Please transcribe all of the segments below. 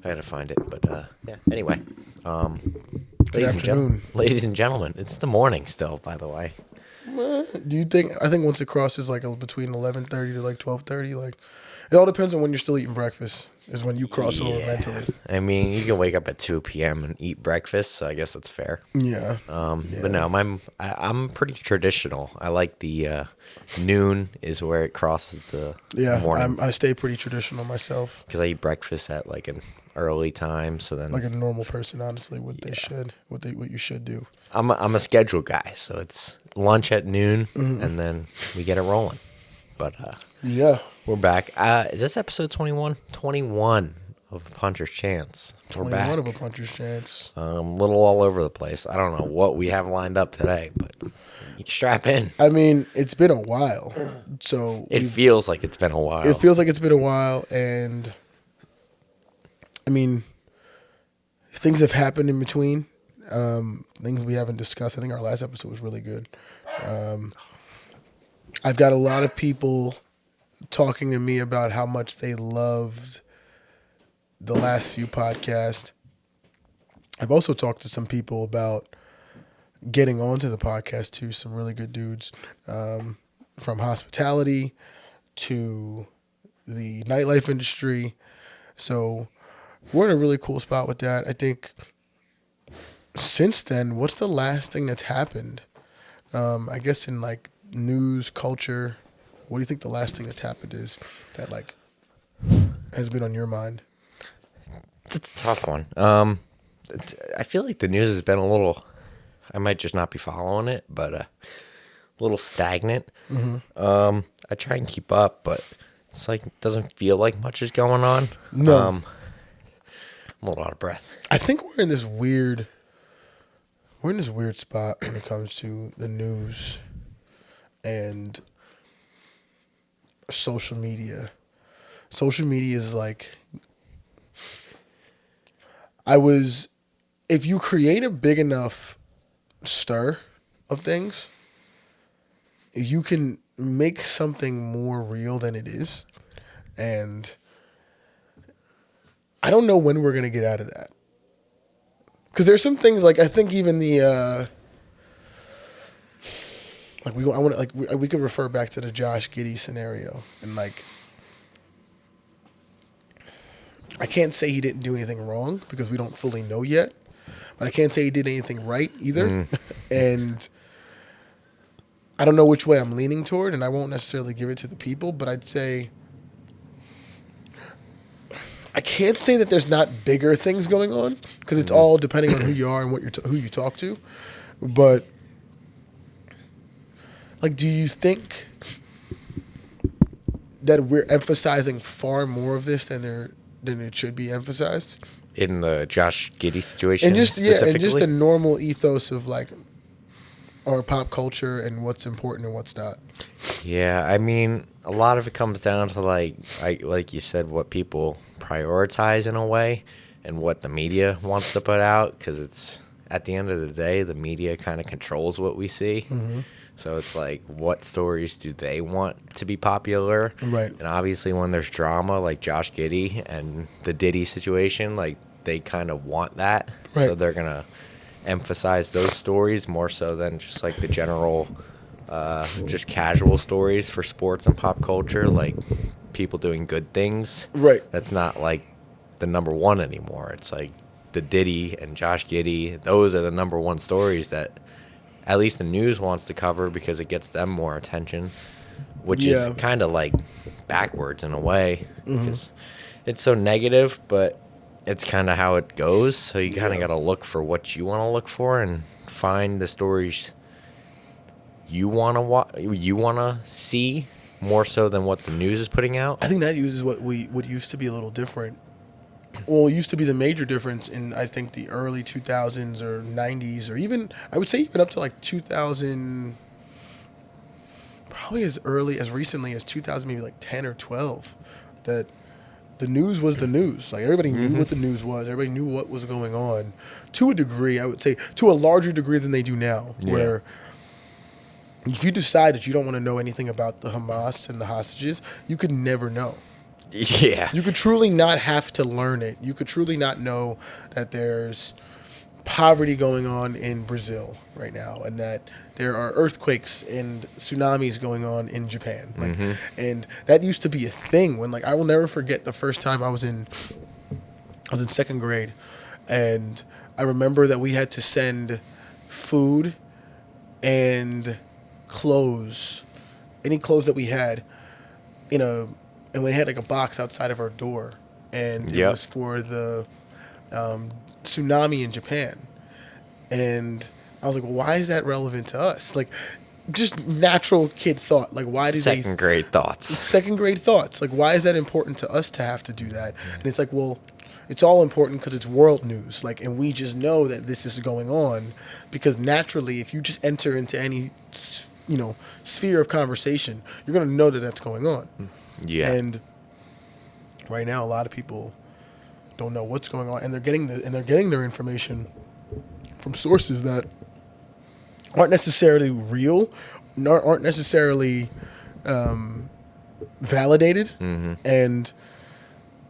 I had to find it, but yeah. Anyway, Good afternoon. Ladies and gentlemen, it's the morning still, by the way. Do you think? I think once it crosses like between 11:30 to like 12:30, like it all depends on when you're still eating breakfast. Is when you cross over mentally. I mean, you can wake up at 2 p.m. and eat breakfast, so I guess that's fair. Yeah. But no, I'm pretty traditional. I like the noon is where it crosses the morning. I stay pretty traditional myself. Because I eat breakfast at like an early time, so then Like a normal person, honestly, what you should do. I'm a schedule guy, so it's lunch at noon, and then we get it rolling. But Yeah. we're back. Is this episode 21? 21 of Puncher's Chance. We're 21 back. of a puncher's chance. A little all over the place. I don't know what we have lined up today, but strap in. I mean, it's been a while, so It feels like it's been a while. it feels like it's been a while, and I mean, things have happened in between. Things we haven't discussed. I think our last episode was really good. I've got a lot of people talking to me about how much they loved the last few podcasts. I've also talked to some people about getting onto the podcast too. Some really good dudes, from hospitality to the nightlife industry. So we're in a really cool spot with that. I think since then, what's the last thing that's happened? I guess in like news, culture, what do you think the last thing that's happened is that like has been on your mind? It's a tough one. I feel like the news has been a little, I might just not be following it, but a little stagnant. I try and keep up, but it's like, it doesn't feel like much is going on. No. I'm a little out of breath. I think we're in this weird spot when it comes to the news and social media. Social media is like, if you create a big enough stir of things, you can make something more real than it is. And I don't know when we're going to get out of that. Because there's some things like I think even the we could refer back to the Josh Giddey scenario, and like I can't say he didn't do anything wrong because we don't fully know yet, but I can't say he did anything right either, and I don't know which way I'm leaning toward, and I won't necessarily give it to the people, but I'd say I can't say that there's not bigger things going on because it's all depending on who you are and what who you talk to. But like, do you think that we're emphasizing far more of this than it should be emphasized? In the Josh Giddey situation, And just specifically? a normal ethos of like our pop culture and what's important and what's not. Yeah, I mean, a lot of it comes down to like you said, what people prioritize in a way and what the media wants to put out, because it's at the end of the day, the media kind of controls what we see. So it's like, what stories do they want to be popular? Right. And obviously when there's drama like Josh Giddey and the Diddy situation, like they kind of want that. Right. So they're going to emphasize those stories more so than just like the general just casual stories for sports and pop culture, like people doing good things. Right. That's not like the number one anymore. It's like the Diddy and Josh Giddey. Those are the number one stories that at least the news wants to cover because it gets them more attention, which is kind of like backwards in a way because it's so negative, but it's kind of how it goes. So you kind of got to look for what you want to look for and find the stories you want to see more so than what the news is putting out. I think that uses what used to be a little different. Well, it used to be the major difference in, I think, the early 2000s or 90s, or even, I would say even up to like 2000, probably as recently as 2000, maybe like 10 or 12, that the news was the news. Like everybody knew what the news was. Everybody knew what was going on to a degree, I would say, to a larger degree than they do now, where if you decide that you don't want to know anything about the Hamas and the hostages, you could never know. Yeah. You could truly not have to learn it. You could truly not know that there's poverty going on in Brazil right now, and that there are earthquakes and tsunamis going on in Japan. Like, and that used to be a thing when, like, I will never forget the first time I was in second grade, and I remember that we had to send food and clothes, any clothes that we had, and we had like a box outside of our door, and it Yep. was for the tsunami in Japan. And I was like, well, why is that relevant to us? Like, just natural kid thought. Like, why did Second grade thoughts. second grade thoughts? Like, why is that important to us to have to do that? And it's like, well, it's all important because it's world news. Like, and we just know that this is going on because naturally, if you just enter into any, sphere of conversation, you're going to know that that's going on. Yeah. And right now, a lot of people don't know what's going on, and they're getting their information from sources that aren't necessarily real, nor aren't necessarily validated, and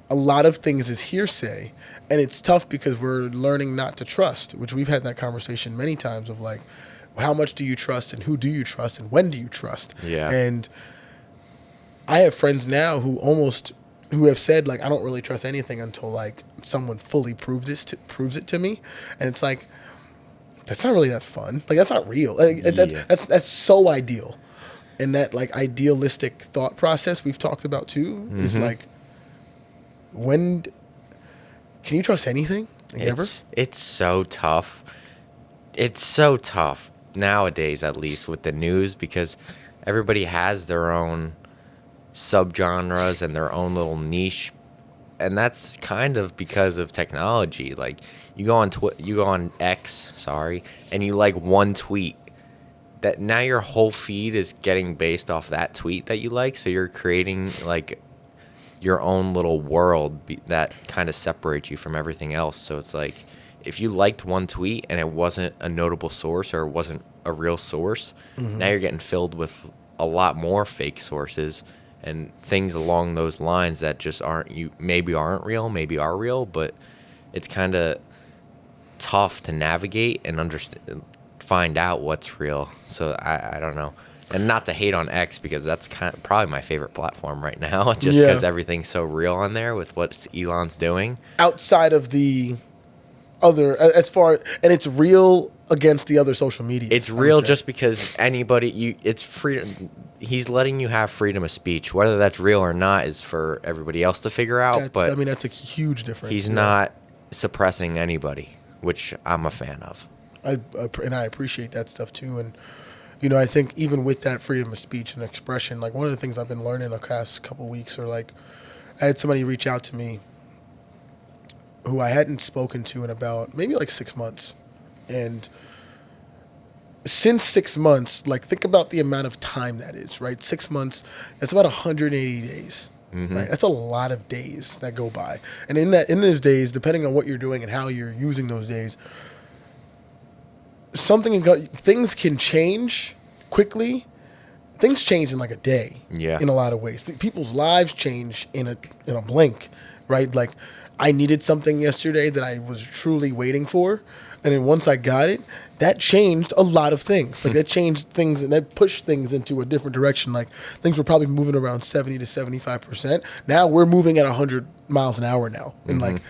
a lot of things is hearsay. And it's tough because we're learning not to trust, which we've had that conversation many times of like, how much do you trust, and who do you trust, and when do you trust? Yeah. And I have friends now who have said, like, I don't really trust anything until like someone fully proves it to me. And it's like, that's not really that fun. Like, that's not real. Like, that's so ideal. And that like idealistic thought process we've talked about too is like, when can you trust anything? Like, ever? It's so tough. It's so tough nowadays, at least with the news, because everybody has their own subgenres and their own little niche, and that's kind of because of technology. Like, you go on X, sorry, and you like one tweet, that now your whole feed is getting based off that tweet that you like, so you're creating like your own little world that kind of separates you from everything else. So it's like, if you liked one tweet and it wasn't a notable source or it wasn't a real source, now you're getting filled with a lot more fake sources and things along those lines that just maybe aren't real, maybe are real, but it's kind of tough to navigate and understand, find out what's real. So I don't know. And not to hate on X, because that's probably my favorite platform right now, just because everything's so real on there with what Elon's doing. Outside of the other, and it's real against the other social media. It's real just because it's freedom. He's letting you have freedom of speech. Whether that's real or not is for everybody else to figure out. That's a huge difference. He's not suppressing anybody, which I'm a fan of. And I appreciate that stuff too. And I think even with that freedom of speech and expression, like, one of the things I've been learning the past couple of weeks, or like, I had somebody reach out to me who I hadn't spoken to in about maybe like 6 months. And since 6 months, like, think about the amount of time that is, right? 6 months, that's about 180 days. Right? That's a lot of days that go by. And in those days, depending on what you're doing and how you're using those days, things can change quickly. Things change in like a day. Yeah. In a lot of ways, people's lives change in a blink, right? Like, I needed something yesterday that I was truly waiting for, and then once I got it, that changed a lot of things. Like, that changed things, and that pushed things into a different direction. Like, things were probably moving around 70 to 75%. Now we're moving at 100 miles an hour now, and like,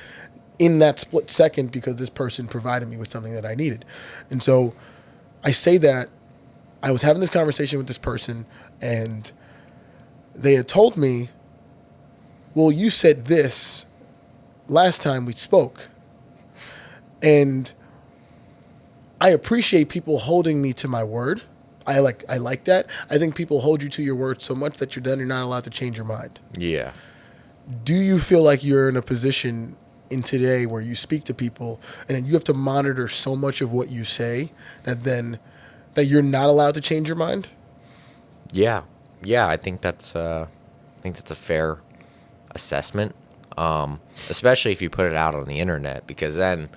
in that split second, because this person provided me with something that I needed. And so I say that I was having this conversation with this person, and they had told me, well, you said this last time we spoke. And I appreciate people holding me to my word. I like that. I think people hold you to your word so much that you're not allowed to change your mind. Yeah. Do you feel like you're in a position in today where you speak to people and then you have to monitor so much of what you say that you're not allowed to change your mind? Yeah. I think that's a fair assessment, especially if you put it out on the internet, because then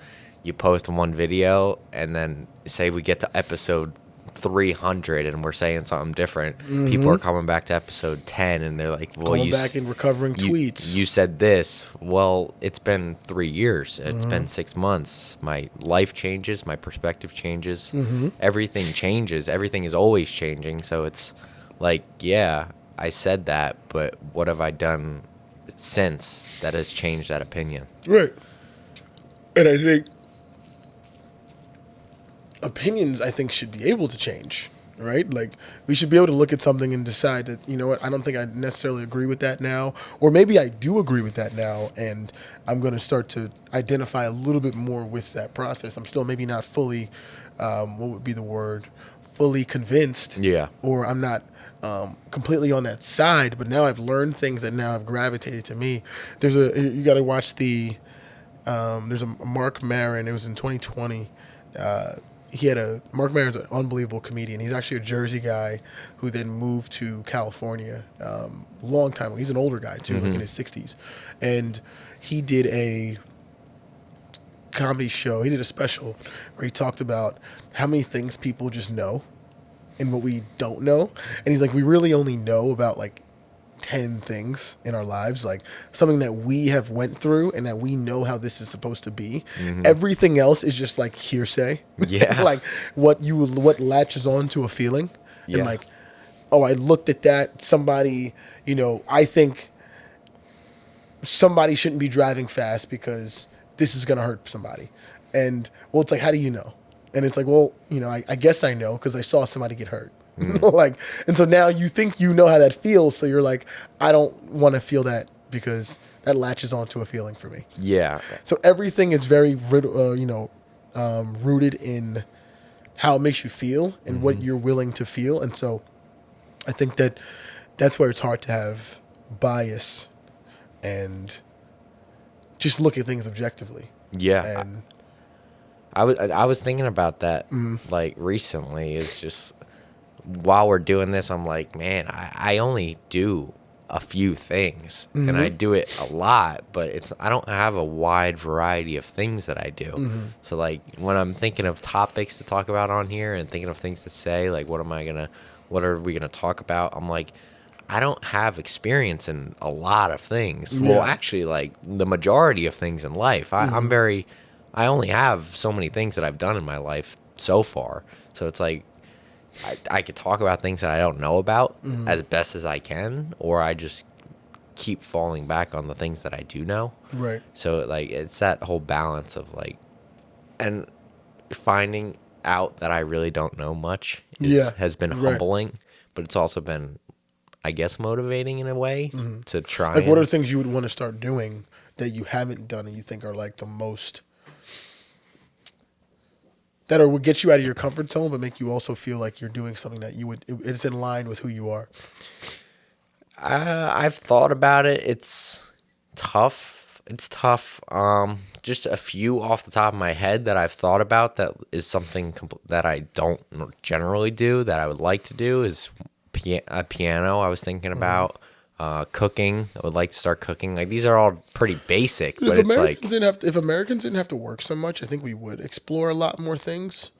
you post one video and then say we get to episode 300 and we're saying something different. People are coming back to episode 10 and they're like, well, Going back and recovering tweets. You said this. Well, it's been 3 years. It's been 6 months. My life changes. My perspective changes. Everything changes. Everything is always changing. So it's like, yeah, I said that, but what have I done since that has changed that opinion? Right. And I think opinions, I think, should be able to change, right? Like, we should be able to look at something and decide that, you know what, I don't think I necessarily agree with that now. Or maybe I do agree with that now, and I'm going to start to identify a little bit more with that process. I'm still maybe not fully, what would be the word, fully convinced. Yeah. Or I'm not completely on that side, but now I've learned things that now have gravitated to me. You got to watch there's a Mark Maron, it was in 2020. Mark Maron's an unbelievable comedian. He's actually a Jersey guy who then moved to California long time ago. He's an older guy too, like in his 60s. And he did a comedy show. He did a special where he talked about how many things people just know and what we don't know. And he's like, we really only know about like 10 things in our lives, like something that we have went through and that we know how this is supposed to be. Everything else is just like hearsay. Yeah. Like what latches on to a feeling. Yeah. And like, oh, I looked at that. Somebody, I think somebody shouldn't be driving fast because this is going to hurt somebody. And well, it's like, how do you know? And it's like, well, I guess I know because I saw somebody get hurt. Like, and so now you think you know how that feels, so you're like, I don't want to feel that because that latches onto a feeling for me. Yeah. So everything is very, rooted in how it makes you feel and what you're willing to feel, and so I think that's where it's hard to have bias and just look at things objectively. Yeah. And I was thinking about that like recently. It's just while we're doing this, I'm like, man, I only do a few things and I do it a lot, but I don't have a wide variety of things that I do. So like when I'm thinking of topics to talk about on here and thinking of things to say, like what are we gonna talk about? I'm like, I don't have experience in a lot of things. Yeah. Well, actually, like the majority of things in life. I only have so many things that I've done in my life so far. So it's like I could talk about things that I don't know about as best as I can, or I just keep falling back on the things that I do know. right. So like it's that whole balance of like, and finding out that I really don't know much has been humbling, but it's also been, I guess, motivating in a way to try. Like, what are things you would want to start doing that you haven't done and you think are like the most that would get you out of your comfort zone, but make you also feel like you're doing something that it's in line with who you are? I've thought about it. It's tough. Just a few off the top of my head that I've thought about that is something that I don't generally do that I would like to do is a piano. I was thinking about cooking. I would like to start cooking. Like these are all pretty basic, but if Americans didn't have to work so much, I think we would explore a lot more things.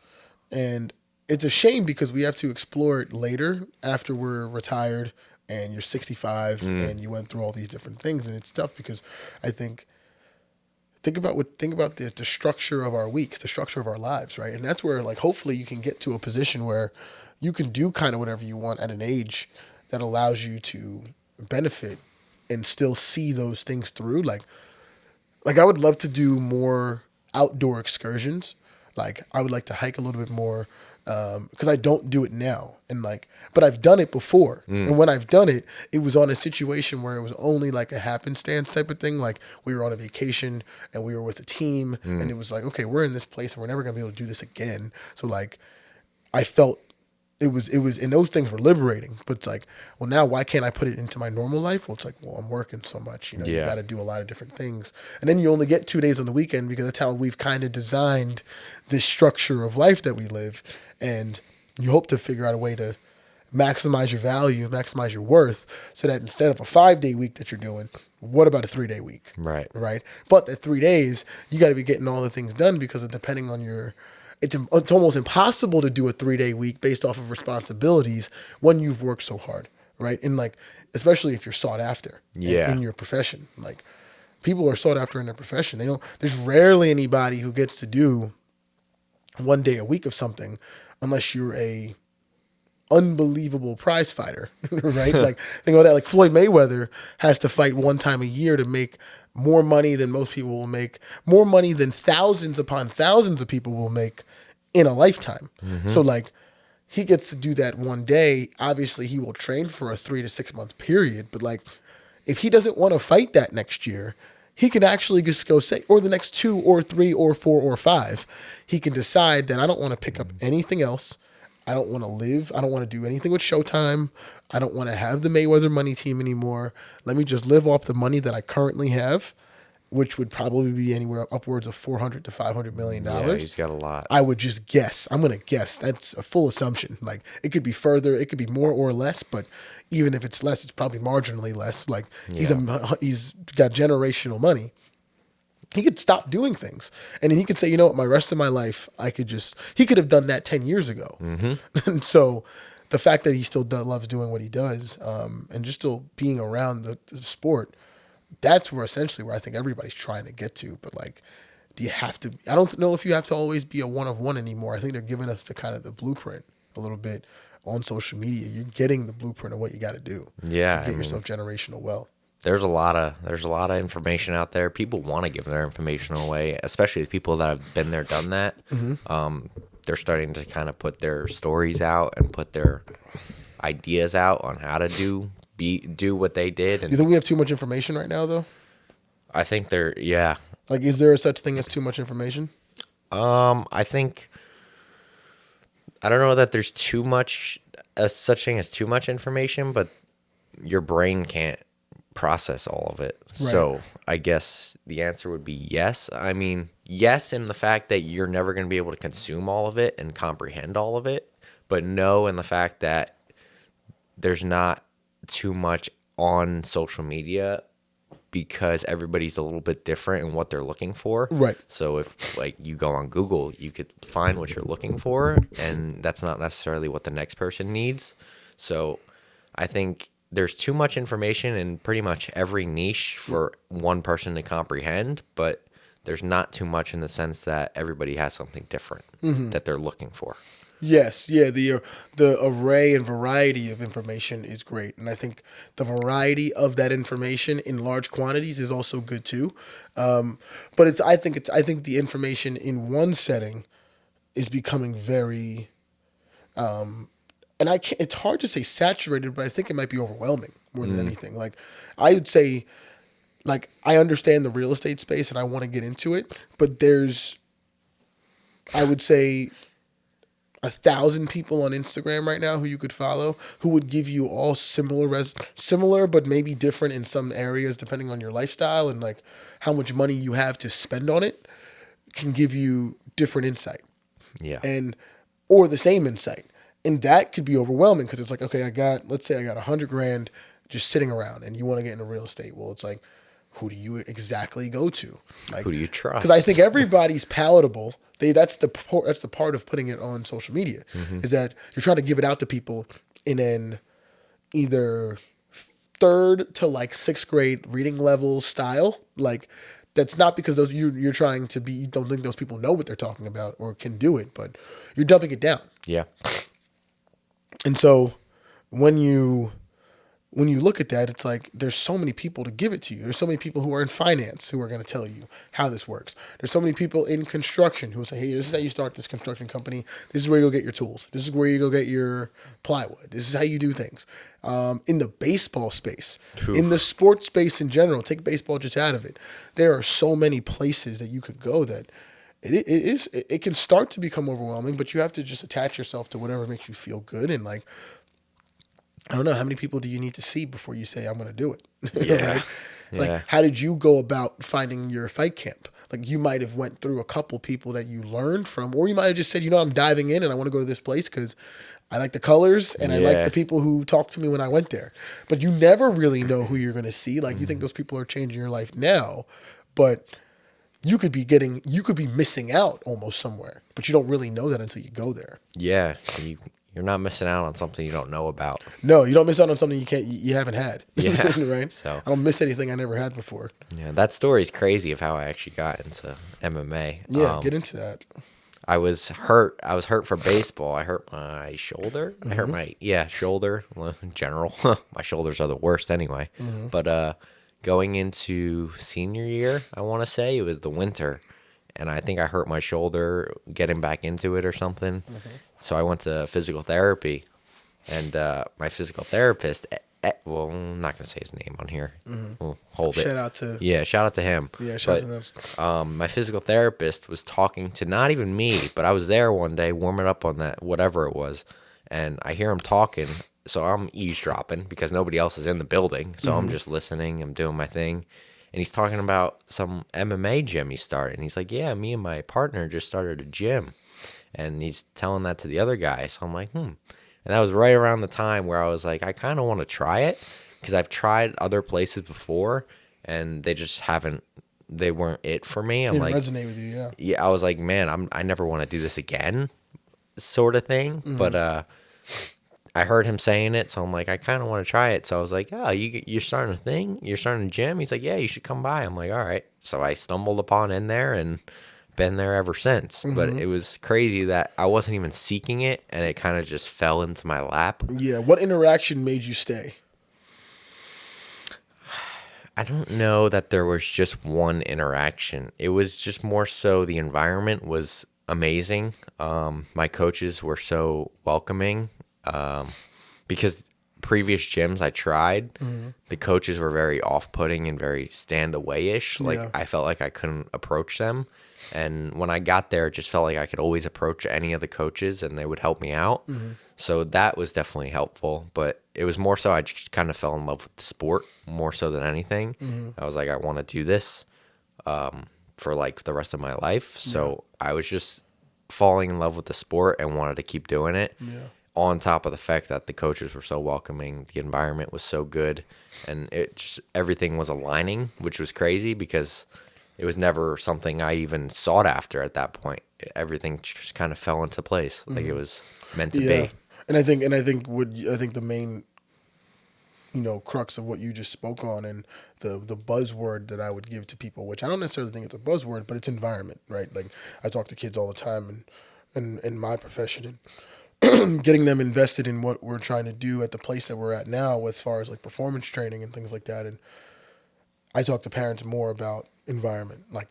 And it's a shame because we have to explore it later after we're retired and you're 65 and you went through all these different things, and it's tough because I think about the structure of our week, the structure of our lives, right? And that's where like hopefully you can get to a position where you can do kind of whatever you want at an age that allows you to benefit and still see those things through. Like I would love to do more outdoor excursions. Like I would like to hike a little bit more because I don't do it now, but I've done it before. And when I've done it, it was on a situation where it was only like a happenstance type of thing. Like we were on a vacation and we were with a team and it was like, okay, we're in this place and we're never gonna be able to do this again. So like I felt it was, and those things were liberating, but it's like, well, now why can't I put it into my normal life? Well, it's like, well, I'm working so much, you got to do a lot of different things. And then you only get 2 days on the weekend because that's how we've kind of designed this structure of life that we live. And you hope to figure out a way to maximize your value, maximize your worth, so that instead of a 5-day week that you're doing, what about a 3-day week? Right. But that 3 days, you got to be getting all the things done because of depending on your it's almost impossible to do a 3-day week based off of responsibilities when you've worked so hard, right? And like, especially if you're sought after Yeah. in your profession. Like, people are sought after in their profession. There's rarely anybody who gets to do 1 day a week of something unless you're a unbelievable prize fighter, right? Like, think about that. Like, Floyd Mayweather has to fight one time a year to make more money than most people will make, more money than thousands upon thousands of people will make in a lifetime. So like, he gets to do that 1 day. Obviously, he will train for a 3 to 6 month period, but like, if he doesn't want to fight that next year, he can actually just go say, or the next 2 or 3 or 4 or 5, he can decide that I don't want to pick up anything else. I don't want to live. I don't want to do anything with Showtime. I don't want to have the Mayweather money team anymore. Let me just live off the money that I currently have, which would probably be anywhere upwards of $400 to $500 million. Yeah, he's got a lot. I would just guess. I'm going to guess. That's a full assumption. Like, it could be further, it could be more or less, but even if it's less, it's probably marginally less. Like, he's got generational money. He could stop doing things, and then he could say, you know what, my rest of my life, he could have done that 10 years ago. And so the fact that he still loves doing what he does, and just still being around the sport, that's where I think everybody's trying to get to. But like, I don't know if you have to always be a one of one anymore. I think they're giving us the blueprint a little bit on social media. You're getting the blueprint of what you got to do to get yourself generational wealth. There's a lot of information out there. People want to give their information away, especially the people that have been there, done that. They're starting to kind of put their stories out and put their ideas out on how to do what they did. And you think we have too much information right now, though? I think Like, is there such thing as too much information? I think, I don't know that there's such thing as too much information, but your brain can't process all of it. Right. So I guess the answer would be yes. I mean, yes, in the fact that you're never going to be able to consume all of it and comprehend all of it, but no in the fact that there's not too much on social media because everybody's a little bit different in what they're looking for. Right. So if like you go on Google, you could find what you're looking for, and that's not necessarily what the next person needs. So I think there's too much information in pretty much every niche for one person to comprehend, but there's not too much in the sense that everybody has something different that they're looking for. Yes, yeah, the array and variety of information is great, and I think the variety of that information in large quantities is also good too. But I think the information in one setting is becoming very, and it's hard to say saturated, but I think it might be overwhelming more than anything. Like, I would say, like, I understand the real estate space and I want to get into it, but there's, I would say, 1,000 people on Instagram right now who you could follow who would give you all similar, but maybe different in some areas depending on your lifestyle and like how much money you have to spend on it, can give you different insight. Yeah. Or the same insight. And that could be overwhelming because it's like, okay, let's say I got $100,000 just sitting around and you want to get into real estate. Well, it's like, who do you exactly go to? Like, who do you trust? Because I think everybody's palatable. That's the part of putting it on social media, is that you're trying to give it out to people in an either 3rd to like 6th grade reading level style. Like, that's not because you're trying to be, you don't think those people know what they're talking about or can do it, but you're dumping it down. Yeah. And so when you look at that, it's like there's so many people to give it to you. There's so many people who are in finance who are going to tell you how this works. There's so many people in construction who say, hey, this is how you start this construction company. This is where you go get your tools. This is where you go get your plywood. This is how you do things. In the baseball space, in the sports space in general, take baseball just out of it. There are so many places that you could go that it can start to become overwhelming, but you have to just attach yourself to whatever makes you feel good. And like, I don't know, how many people do you need to see before you say, I'm going to do it? Yeah. Right? Like, how did you go about finding your fight camp? Like, you might have went through a couple people that you learned from, or you might have just said, I'm diving in and I want to go to this place because I like the colors and I like the people who talked to me when I went there. But you never really know who you're going to see. Like, you think those people are changing your life now, but you could be missing out almost somewhere, but you don't really know that until you go there. Yeah, you're not missing out on something you don't know about. No, you don't miss out on something you haven't had. Yeah. Right? So I don't miss anything I never had before. yeah, that story's crazy of how I actually got into MMA. Yeah, get into that. I was hurt. I was hurt for baseball. I hurt my shoulder. I hurt my shoulder. Well, in general, my shoulders are the worst anyway. But going into senior year, I want to say it was the winter, and I think I hurt my shoulder getting back into it or something. So I went to physical therapy, and my physical therapist. Well, I'm not gonna say his name on here. We'll hold it. Shout out to Shout out to him. Yeah, shout out to them. My physical therapist was talking to not even me, but I was there one day warming up on that whatever it was, and I hear him talking. So I'm eavesdropping because nobody else is in the building. So I'm just listening. I'm doing my thing, and he's talking about some MMA gym he started. And he's like, "Yeah, me and my partner just started a gym," and he's telling that to the other guy. So I'm like, And that was right around the time where I was like, I kind of want to try it because I've tried other places before and they just they weren't it for me. I'm Didn't like, resonate with you, yeah. yeah, I was like, man, I never want to do this again, sort of thing. But I heard him saying it, so I'm like, I kind of want to try it. So I was like, oh, you're starting a thing? You're starting a gym? He's like, yeah, you should come by. I'm like, all right. So I stumbled upon in there and been there ever since. But it was crazy that I wasn't even seeking it, and it kind of just fell into my lap. Yeah, what interaction made you stay? I don't know that there was just one interaction. It was just more so the environment was amazing. My coaches were so welcoming. Because previous gyms I tried, the coaches were very off-putting and very stand-away-ish. Like, Yeah. I felt like I couldn't approach them. And when I got there, it just felt like I could always approach any of the coaches and they would help me out. So that was definitely helpful. But it was more so I just kind of fell in love with the sport more so than anything. I was like, I want to do this for like the rest of my life. So I was just falling in love with the sport and wanted to keep doing it. Yeah. On top of the fact that the coaches were so welcoming, the environment was so good, and it just everything was aligning, which was crazy because it was never something I even sought after at that point. Everything just kind of fell into place, like it was meant to Yeah. be. And I think the main crux of what you just spoke on and the buzzword that I would give to people, which I don't necessarily think it's a buzzword, but it's environment, right? Like I talk to kids all the time and in my profession and getting them invested in what we're trying to do at the place that we're at now as far as like performance training and things like that. And I talk to parents more about environment, like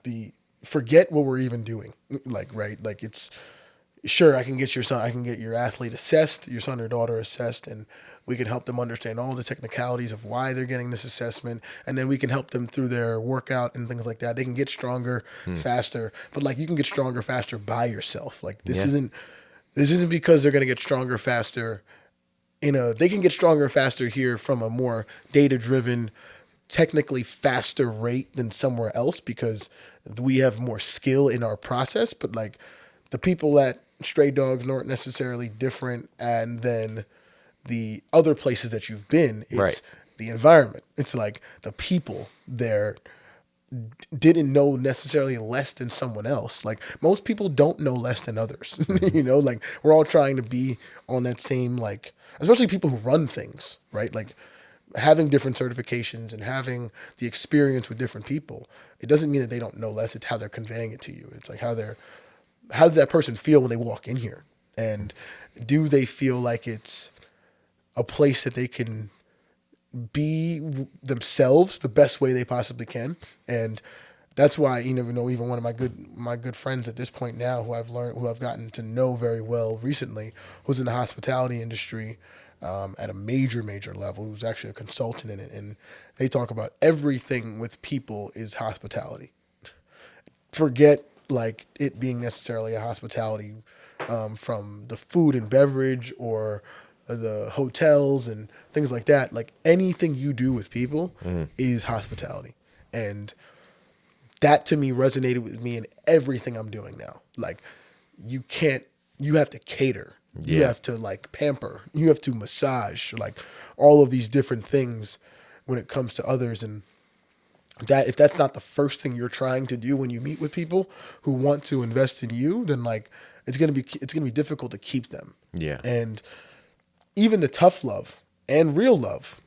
forget what we're even doing. Like, right. Like it's sure I can get your athlete assessed, your son or daughter assessed, and we can help them understand all the technicalities of why they're getting this assessment. And then we can help them through their workout and things like that. They can get stronger faster, but like you can get stronger faster by yourself. Like this isn't because they're going to get stronger faster they can get stronger faster here from a more data-driven, technically faster rate than somewhere else because we have more skill in our process. But like the people at Stray Dogs aren't necessarily different and then the other places that you've been. It's the environment. It's like the people there didn't know necessarily less than someone else. Like most people don't know less than others, like we're all trying to be on that same, like, especially people who run things, right? Like having different certifications and having the experience with different people. It doesn't mean that they don't know less. It's how they're conveying it to you. It's like how does that person feel when they walk in here? And do they feel like it's a place that they can be themselves the best way they possibly can? And that's why even one of my good friends at this point now who I've gotten to know very well recently, who's in the hospitality industry at a major level, who's actually a consultant in it, and they talk about everything with people is hospitality. Forget like it being necessarily a hospitality from the food and beverage or the hotels and things like that. Like anything you do with people is hospitality. And that to me resonated with me in everything I'm doing now. Like you have to cater. You have to like pamper. You have to massage, like all of these different things when it comes to others. And that if that's not the first thing you're trying to do when you meet with people who want to invest in you, then like it's gonna be difficult to keep them. Yeah. And even the tough love and real love,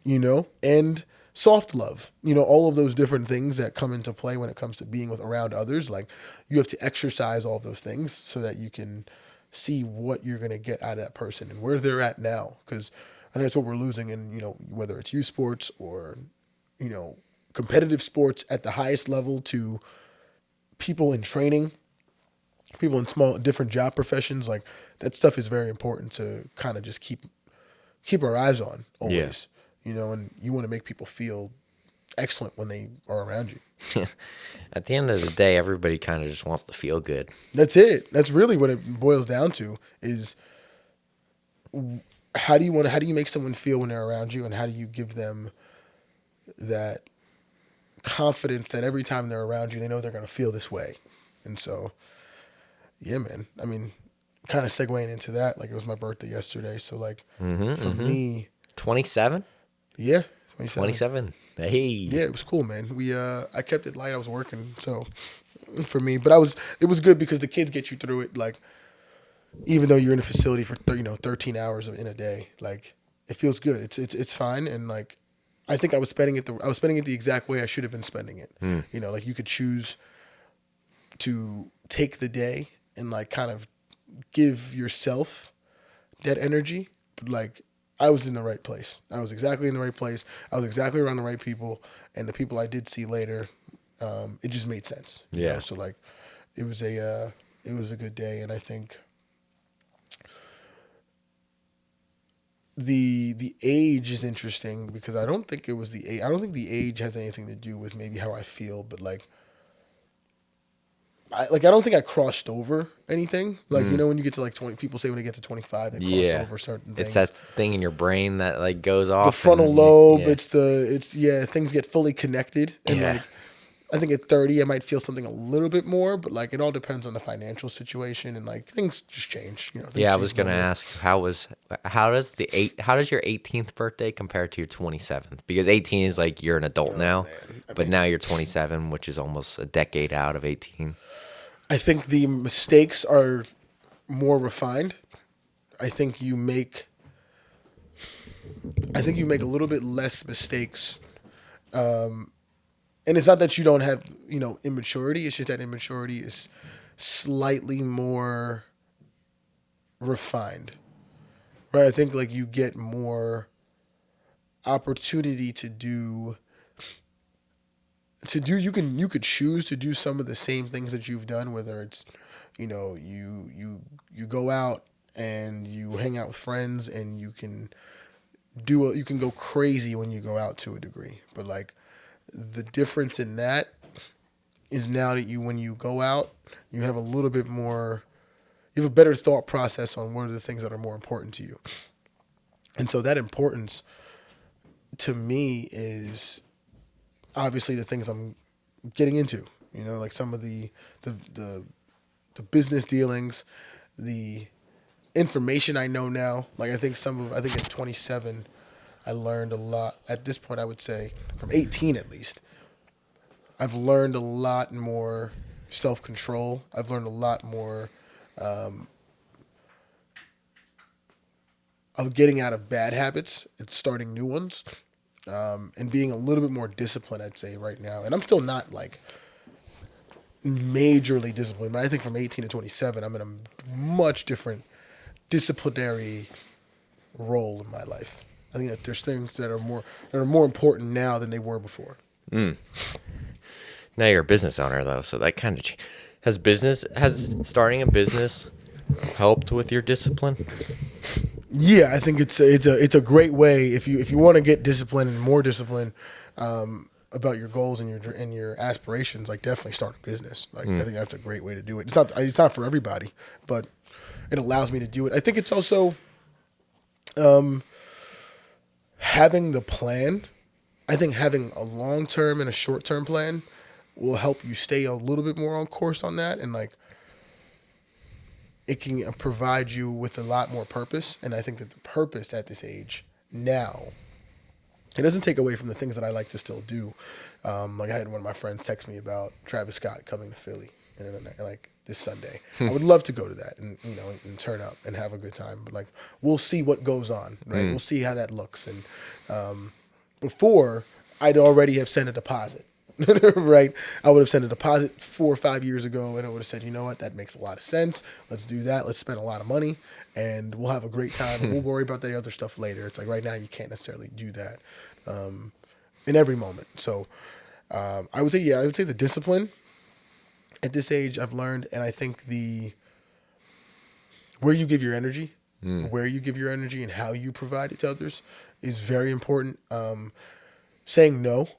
and soft love, all of those different things that come into play when it comes to being with around others. Like you have to exercise all those things so that you can see what you're going to get out of that person and where they're at now. Because I think that's what we're losing in, whether it's youth sports or, competitive sports at the highest level to people in training, people in small, different job professions. Like that stuff is very important to kind of just keep our eyes on always, and you want to make people feel excellent when they are around you. At the end of the day, everybody kind of just wants to feel good. That's it. That's really what it boils down to is how do you make someone feel when they're around you, and how do you give them that confidence that every time they're around you, they know they're going to feel this way. And so, yeah, man, I mean, kind of segueing into that, like it was my birthday yesterday. So like for me, 27? yeah, 27. Hey. Yeah, it was cool, man. I kept it light. I was working, so for me, but it was good because the kids get you through it. Like, even though you're in a facility for 13 hours in a day, like it feels good. It's fine, and like I think I was spending it the exact way I should have been spending it. Like you could choose to take the day and like kind of give yourself that energy, but like I was in the right place. I was exactly in the right place. I was exactly around the right people, and the people I did see later, it just made sense. Yeah. So like, it was a good day, and I think the age is interesting because I don't think it was the age. I don't think the age has anything to do with maybe how I feel, but like. I don't think I crossed over anything. Like, when you get to like 20, people say when they get to 25, they cross over certain things. It's that thing in your brain that like goes off. The frontal lobe, things get fully connected. And like, I think at 30, I might feel something a little bit more, but like, it all depends on the financial situation and like things just change, I was going to ask, how does your 18th birthday compare to your 27th? Because 18 is like, you're an adult now, but now you're 27, which is almost a decade out of 18. I think the mistakes are more refined. I think you make a little bit less mistakes. And it's not that you don't have, immaturity. It's just that immaturity is slightly more refined. Right? I think like you get more opportunity to do you could choose to do some of the same things that you've done, whether it's you go out and you hang out with friends and you can go crazy when you go out to a degree, but like the difference in that is now that when you go out, you have a little bit more, you have a better thought process on what are the things that are more important to you. And so that importance to me is obviously the things I'm getting into, like some of the business dealings, the information I know now. Like I think at 27, I learned a lot. At this point, I would say from 18 at least, I've learned a lot more self-control. I've learned a lot more of getting out of bad habits and starting new ones. And being a little bit more disciplined, I'd say, right now. And I'm still not, like, majorly disciplined, but I think from 18 to 27, I'm in a much different disciplinary role in my life. I think that there's things that are more important now than they were before. Now you're a business owner, though, so that kind of has starting a business helped with your discipline? Yeah, I think it's a great way if you want to get disciplined and more disciplined about your goals and your aspirations. Like definitely start a business. Like I think that's a great way to do it. It's not for everybody, but it allows me to do it. I think it's also having the plan. I think having a long-term and a short-term plan will help you stay a little bit more on course on that, and like it can provide you with a lot more purpose. And I think that the purpose at this age now it doesn't take away from the things that I like to still do. Like I had one of my friends text me about Travis Scott coming to Philly, and like this Sunday. I would love to go to that and and turn up and have a good time. But like we'll see what goes on, right? We'll see how that looks. And before I'd already have sent a deposit. Right, I would have sent a deposit 4 or 5 years ago, and I would have said, you know what, that makes a lot of sense. Let's do that. Let's spend a lot of money, and we'll have a great time. And we'll worry about the other stuff later. It's like right now you can't necessarily do that in every moment. So I would say, the discipline at this age I've learned, and I think where you give your energy, and how you provide it to others is very important. Saying no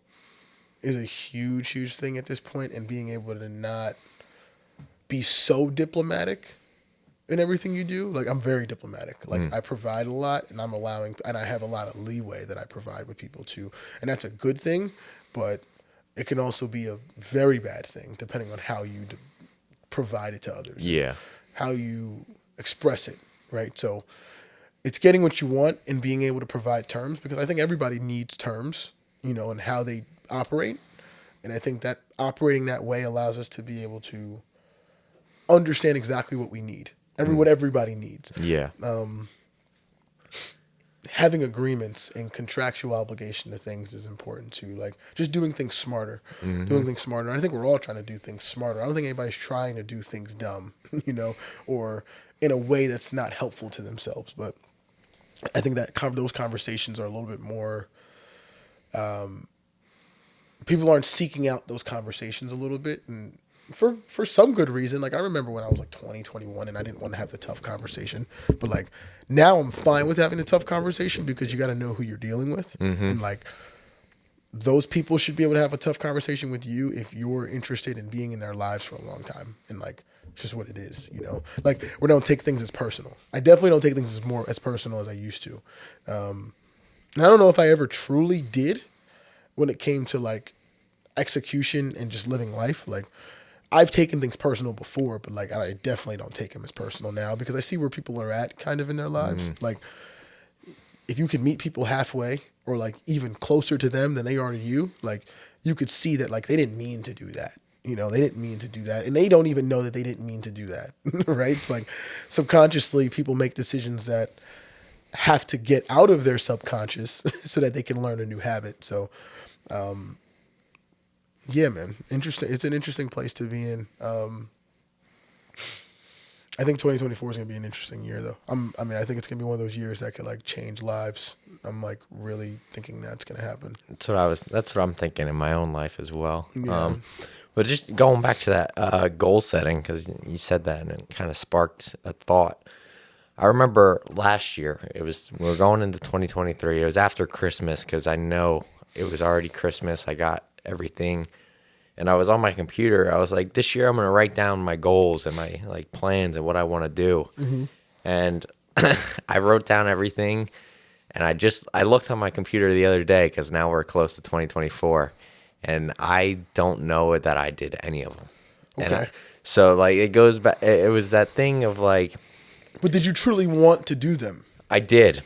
is a huge, huge thing at this point, and being able to not be so diplomatic in everything you do. Like I'm very diplomatic. Like I provide a lot, and and I have a lot of leeway that I provide with people too, and that's a good thing, but it can also be a very bad thing depending on how you provide it to others. Yeah, how you express it, right? So it's getting what you want and being able to provide terms, because I think everybody needs terms, and how they operate. And I think that operating that way allows us to be able to understand exactly what we need, what everybody needs. Yeah. Having agreements and contractual obligation to things is important too. Like just doing things smarter, And I think we're all trying to do things smarter. I don't think anybody's trying to do things dumb, or in a way that's not helpful to themselves. But I think that those conversations are a little bit more, people aren't seeking out those conversations a little bit, and for some good reason. Like I remember when I was like 20, 21, and I didn't want to have the tough conversation, but like now I'm fine with having the tough conversation, because you got to know who you're dealing with, and like those people should be able to have a tough conversation with you if you're interested in being in their lives for a long time. And like it's just what it is, Like we don't take things as personal. I definitely don't take things as personal as I used to. And I don't know if I ever truly did when it came to like execution and just living life. Like I've taken things personal before, but like I definitely don't take them as personal now, because I see where people are at kind of in their lives. Like if you can meet people halfway, or like even closer to them than they are to you, like you could see that like they didn't mean to do that. They didn't mean to do that, and they don't even know that they didn't mean to do that. Right? It's like subconsciously people make decisions that have to get out of their subconscious so that they can learn a new habit. So yeah, man, interesting. It's an interesting place to be in. I think 2024 is going to be an interesting year, though. I think it's going to be one of those years that could like change lives. I'm like really thinking that's going to happen. That's what I'm thinking in my own life as well. Yeah. But just going back to that goal setting, because you said that and it kind of sparked a thought. I remember last year, we were going into 2023. It was after Christmas, because I know it was already Christmas. I got everything, and I was on my computer. I was like, this year I'm going to write down my goals and my like plans and what I want to do. And I wrote down everything, and I looked on my computer the other day, because now we're close to 2024, and I don't know that I did any of them. Okay. So like it goes back. It was that thing of like. But did you truly want to do them? I did.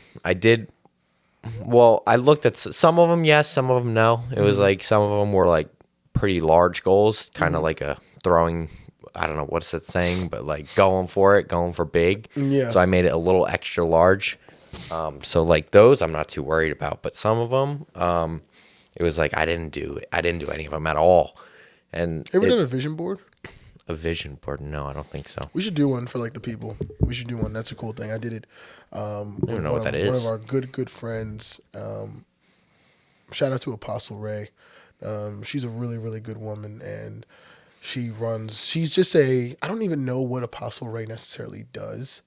Well, I looked at some of them, yes, some of them, no. It was like some of them were like pretty large goals, kind of like a throwing, I don't know, what's that saying, but like going for big. Yeah. So I made it a little extra large. So like those I'm not too worried about, but some of them, it was like I didn't do any of them at all. And Ever done a vision board? A vision board? No, I don't think so. We should do one for like the people. We should do one. That's a cool thing. I did it. I don't know what that is. One of our good friends. Shout out to Apostle Ray. She's a really, really good woman, and she's just I don't even know what Apostle Ray necessarily does,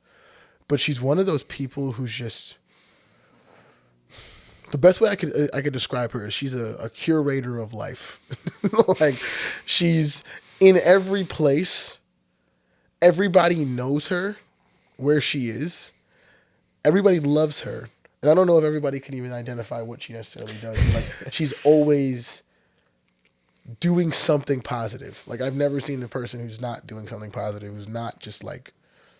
but she's one of those people who's just, the best way I could describe her is she's a curator of life. Like she's in every place. Everybody knows her, where she is. Everybody loves her. And I don't know if everybody can even identify what she necessarily does. But like she's always doing something positive. Like I've never seen the person who's not doing something positive, who's not just like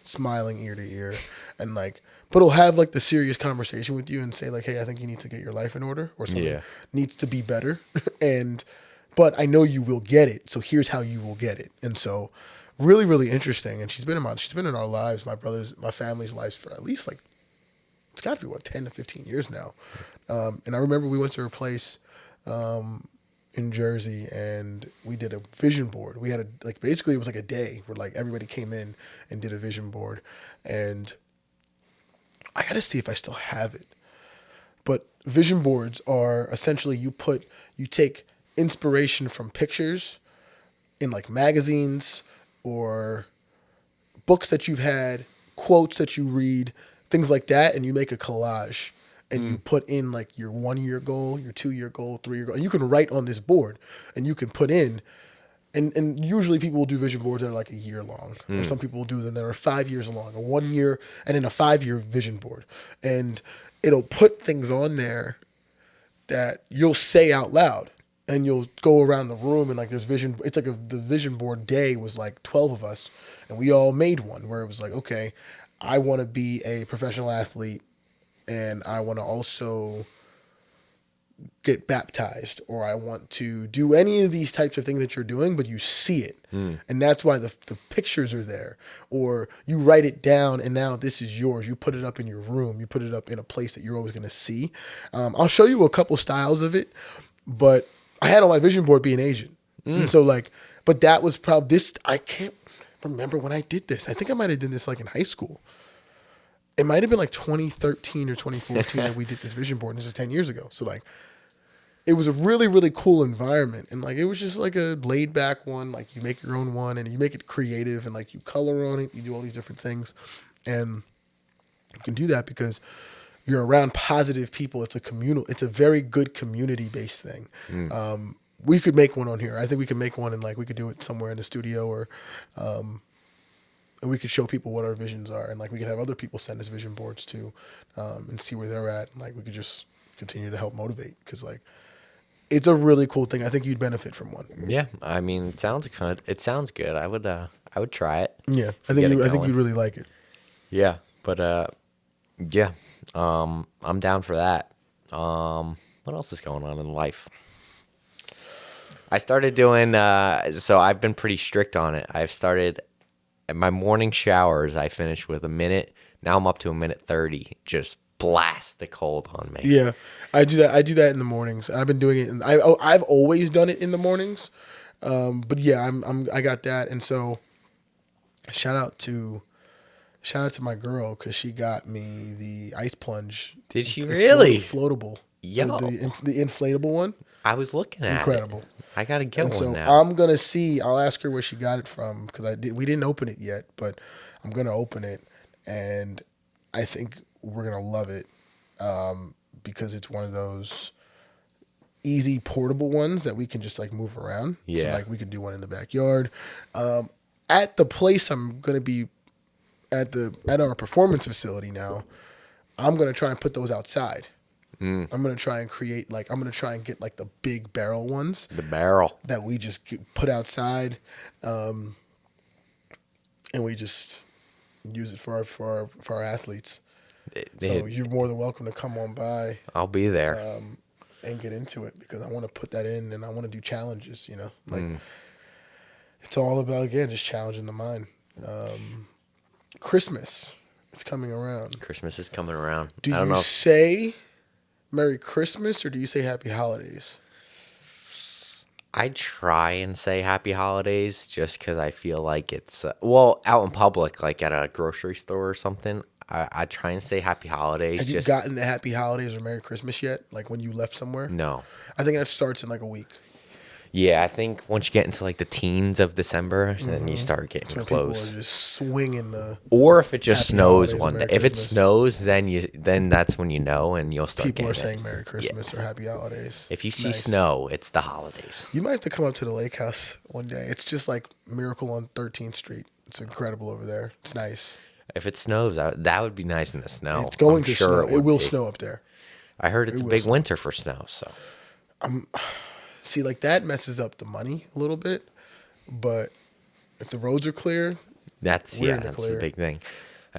smiling ear to ear, and like, but he'll have like the serious conversation with you and say like, hey, I think you need to get your life in order, or something Yeah. needs to be better, and but I know you will get it, so here's how you will get it, and so really really interesting. And she's been in our lives, my family's lives for at least like it's got to be what 10 to 15 years now. And I remember we went to her place in Jersey, and we did a vision board. We had basically it was like a day where like everybody came in and did a vision board, and I got to see if I still have it. But vision boards are essentially you take inspiration from pictures in like magazines or books that you've had, quotes that you read, things like that, and you make a collage. And you put in like your 1 year goal, your 2 year goal, 3 year goal, and you can write on this board, and you can put in, and usually people will do vision boards that are like a year long, or some people will do them that are 5 years long, or 1 year, and then a 5 year vision board, and it'll put things on there that you'll say out loud, and you'll go around the room and like there's vision. It's like the vision board day was like 12 of us, and we all made one where it was like, okay, I want to be a professional athlete, and I want to also get baptized, or I want to do any of these types of things that you're doing, but you see it. And that's why the pictures are there, or you write it down and now this is yours. You put it up in your room. You put it up in a place that you're always going to see. I'll show you a couple styles of it, but I had on my vision board being Asian. And so like, but that was probably this, I can't remember when I did this. I think I might've done this like in high school. It might have been like 2013 or 2014 that we did this vision board, and this is 10 years ago. So like, it was a really, really cool environment. And like, it was just like a laid back one. Like you make your own one and you make it creative, and like you color on it. You do all these different things, and you can do that because you're around positive people. It's a very good community based thing. We could make one on here. I think we could make one, and like, we could do it somewhere in the studio, or, and we could show people what our visions are, and like we could have other people send us vision boards too, and see where they're at, and like we could just continue to help motivate, because like it's a really cool thing. I think you'd benefit from one. Yeah, I mean, it sounds good. It sounds good. I would try it. Yeah, I Get it think going. you'd really like it. Yeah, but yeah, I'm down for that. What else is going on in life? I started doing. So I've been pretty strict on it. I've started my morning showers. I finished with a minute. Now I'm up to a minute 30. Just blast the cold on me. Yeah, I do that. I do that in the mornings. I've been doing it. I've always done it in the mornings. But yeah, I got that, and so shout out to my girl, because she got me the ice plunge. Did she The really? Floatable. Yo. The inflatable one. I was looking at Incredible. it. I gotta get And one so now. I'm gonna see. I'll ask her where she got it from, because we didn't open it yet, but I'm gonna open it, and I think we're gonna love it, because it's one of those easy portable ones that we can just like move around. So Yeah. like we could do one in the backyard. At the place I'm gonna be at our performance facility now, I'm gonna try and put those outside. I'm gonna try and get like the big barrel ones The barrel. that we just put outside, and we just use it for our athletes. So you're more than welcome to come on by I'll be there. and get into it, because I want to put that in, and I want to do challenges. Like it's all about, again, just challenging the mind. Christmas is coming around. Christmas is coming around. Do I don't you know. say Merry Christmas, or do you say Happy Holidays? I try and say happy holidays just because I feel like it's, out in public, like at a grocery store or something. I try and say happy holidays. Have you gotten the Happy Holidays or Merry Christmas yet? Like when you left somewhere? No. I think that starts in like a week. Yeah, I think once you get into like the teens of December, then you start getting That's when people close. are just swinging the Or if it just Happy snows Holidays and one day. Merry If it Christmas. snows, then that's when you know, and you'll start people getting are it. saying Merry Christmas or Happy Holidays. If you see Nice. snow, it's the holidays. You might have to come up to the lake house one day. It's just like Miracle on 13th Street. It's incredible over there. It's nice. If it snows, that would be nice in the snow. It's going I'm to sure snow. It will be. snow up there. I heard it's It a will big snow. winter for snow, so. See, like that messes up the money a little bit. But if the roads are clear, We're in the That's the clear. big thing.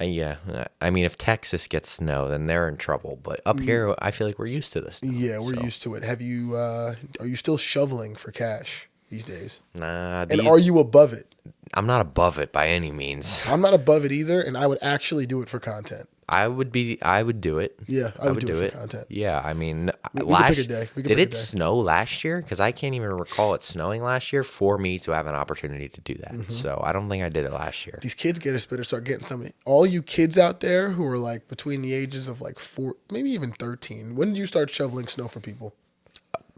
Yeah, I mean, if Texas gets snow, then they're in trouble. But up here, I feel like we're used to this. Yeah, we're So, used to it. Have you? Are you still shoveling for cash these days? nah, And are you above it? I'm not above it by any means. I'm not above it either, and I would actually do it for content. I would do it. Yeah, I would do it for content. Yeah, I mean, We could pick a day. We could did pick a it day. snow last year? Because I can't even recall it snowing last year for me to have an opportunity to do that. Mm-hmm. So I don't think I did it last year. These kids better start getting somebody. All you kids out there who are like between the ages of like 4, maybe even 13. When did you start shoveling snow for people?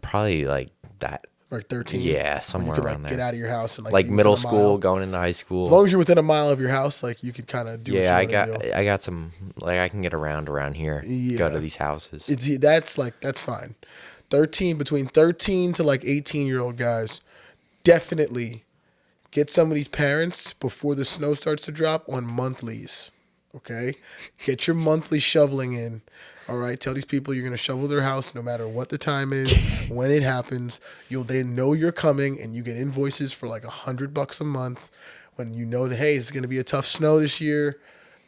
Probably like that. Like 13? Yeah, When somewhere you could around like there. get out of your house and Like be middle within a school, mile. going into high school. As long as you're within a mile of your house, like you could kind of do. Yeah, what you want to do. I got some, like, I can get around here. Yeah. Go to these houses. That's fine. 13 between 13 to like 18-year-old guys, definitely get some of these parents before the snow starts to drop on monthlies. Okay, get your monthly shoveling in. All right, tell these people you're gonna shovel their house no matter what the time is, when it happens. They know you're coming, and you get invoices for like $100 a month. When you know that, hey, it's gonna be a tough snow this year.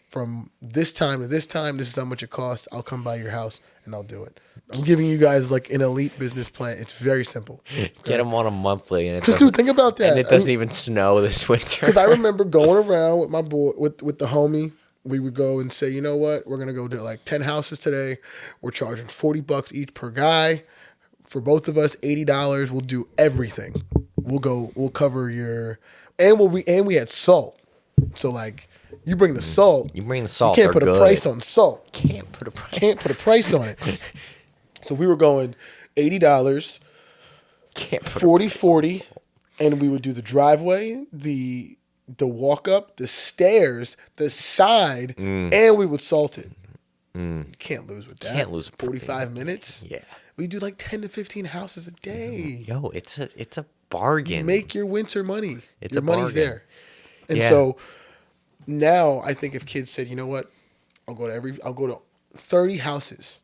From this time to this time, this is how much it costs. I'll come by your house and I'll do it. I'm giving you guys like an elite business plan. It's very simple. Okay? Get them on a monthly, and Because dude, think about that. and it doesn't even snow this winter. Because I remember going around with my boy, with the homie. We would go and say, you know what? We're gonna go to like 10 houses today. We're charging $40 each per guy. For both of us, $80. We'll do everything. We'll cover your, and we had salt. So like, you bring the salt. You bring the salt. You can't they're put a good. price on salt. Can't put a price. Can't put a price on it. So we were going $80, Can't put 40, and we would do the driveway, the walk up, the stairs, the side, and we would salt it. You can't lose with that. Can't lose with 45 minutes. Yeah. We do like 10 to 15 houses a day. Yo, it's a bargain. Make your winter money. It's your a money's bargain. there. And Yeah. so now I think if kids said, you know what, I'll go to 30 houses.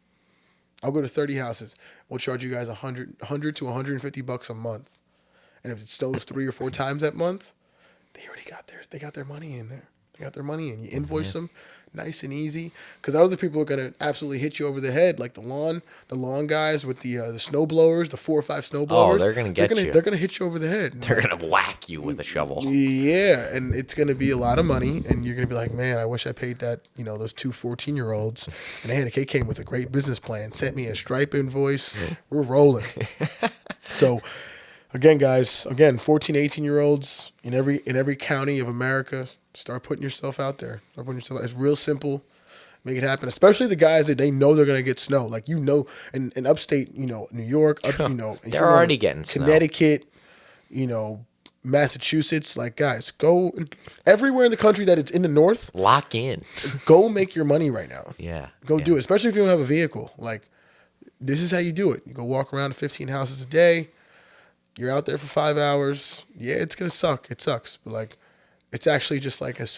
I'll go to 30 houses. We'll charge you guys $100 to $150 a month. And if it snows 3 or 4 times that month, they got their money in there. They got their money in. You invoice them, nice and easy. Because other people are gonna absolutely hit you over the head, like the lawn guys with the snow blowers, the 4 or 5 snow blowers. they're gonna get you. They're gonna hit you over the head. And They're gonna whack you with a shovel. yeah, and it's going to be a lot of money, and you're going to be like, man, I wish I paid that, those 2 14-year-olds, and they came with a great business plan, sent me a Stripe invoice, we're rolling. So, again, guys, 14, 18-year-olds in every county of America, start putting yourself out there. It's real simple. Make it happen, especially the guys that they know they're going to get snow. Like, in upstate, New York, if They're you're already going getting snow. Connecticut, Massachusetts, like, guys, go everywhere in the country that it's in the north. Lock in. Go make your money right now. Yeah. Go do it, especially if you don't have a vehicle. Like, this is how you do it. You go walk around to 15 houses a day. You're out there for 5 hours. Yeah, it's gonna suck. It sucks, but like, it's actually just like as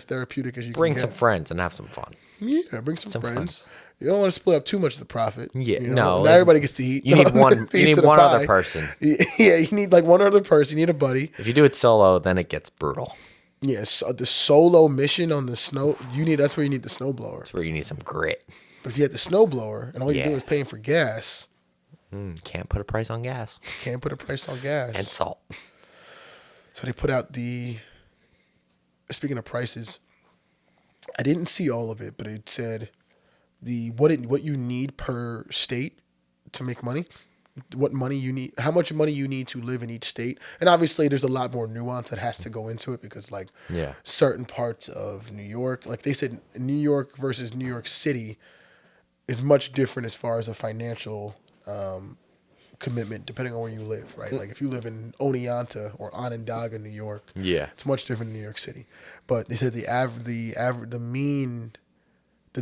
therapeutic as you Bring can some get. friends and have some fun. Yeah, bring some friends. friends. You don't want to split up too much of the profit. Yeah, no. no, Not everybody gets to eat. You need one. You Piece need of the one pie. other person. Yeah, you need like one other person. You need a buddy. If you do it solo, then it gets brutal. Yes, the solo mission on the snow. That's where you need the snowblower. That's where you need some grit. But if you had the snowblower and all you do Yeah. is paying for gas, Can't put a price on gas can't put a price on gas. and salt. So they put out speaking of prices, I didn't see all of it, but it said what you need per state to make money, what money you need, how much money you need to live in each state. And obviously there's a lot more nuance that has to go into it because like Yeah. certain parts of New York, like they said New York versus New York City is much different as far as a financial commitment depending on where you live, right? Like if you live in Oneonta or Onondaga, New York, Yeah. it's much different in New York City. But they said the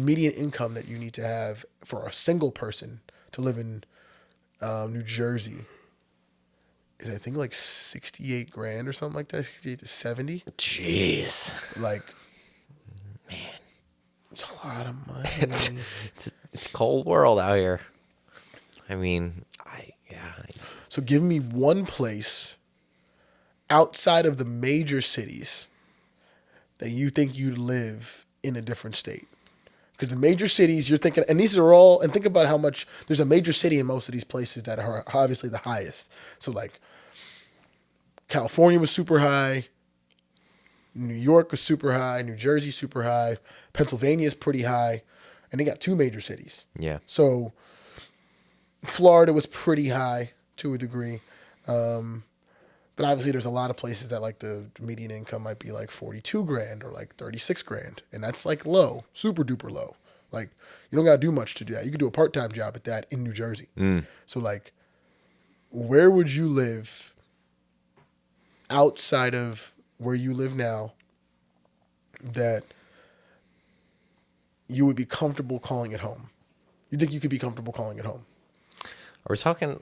median income that you need to have for a single person to live in New Jersey is I think like 68 grand or something like that, 68 to 70. Jeez. Like, Man. it's a lot of money. It's a cold world out here. I mean, So give me one place outside of the major cities that you think you'd live in a different state? Because the major cities you're thinking, and these are all, and think about how much there's a major city in most of these places that are obviously the highest. So like California was super high, New York was super high, New Jersey super high, Pennsylvania is pretty high, and they got two major cities. Yeah. So Florida was pretty high to a degree. But obviously there's a lot of places that like the median income might be like 42 grand or like 36 grand. And that's like low, super duper low. Like you don't got to do much to do that. You could do a part-time job at that in New Jersey. So like where would you live outside of where you live now that you would be comfortable calling it home? You think you could be comfortable calling it home? Are we talking?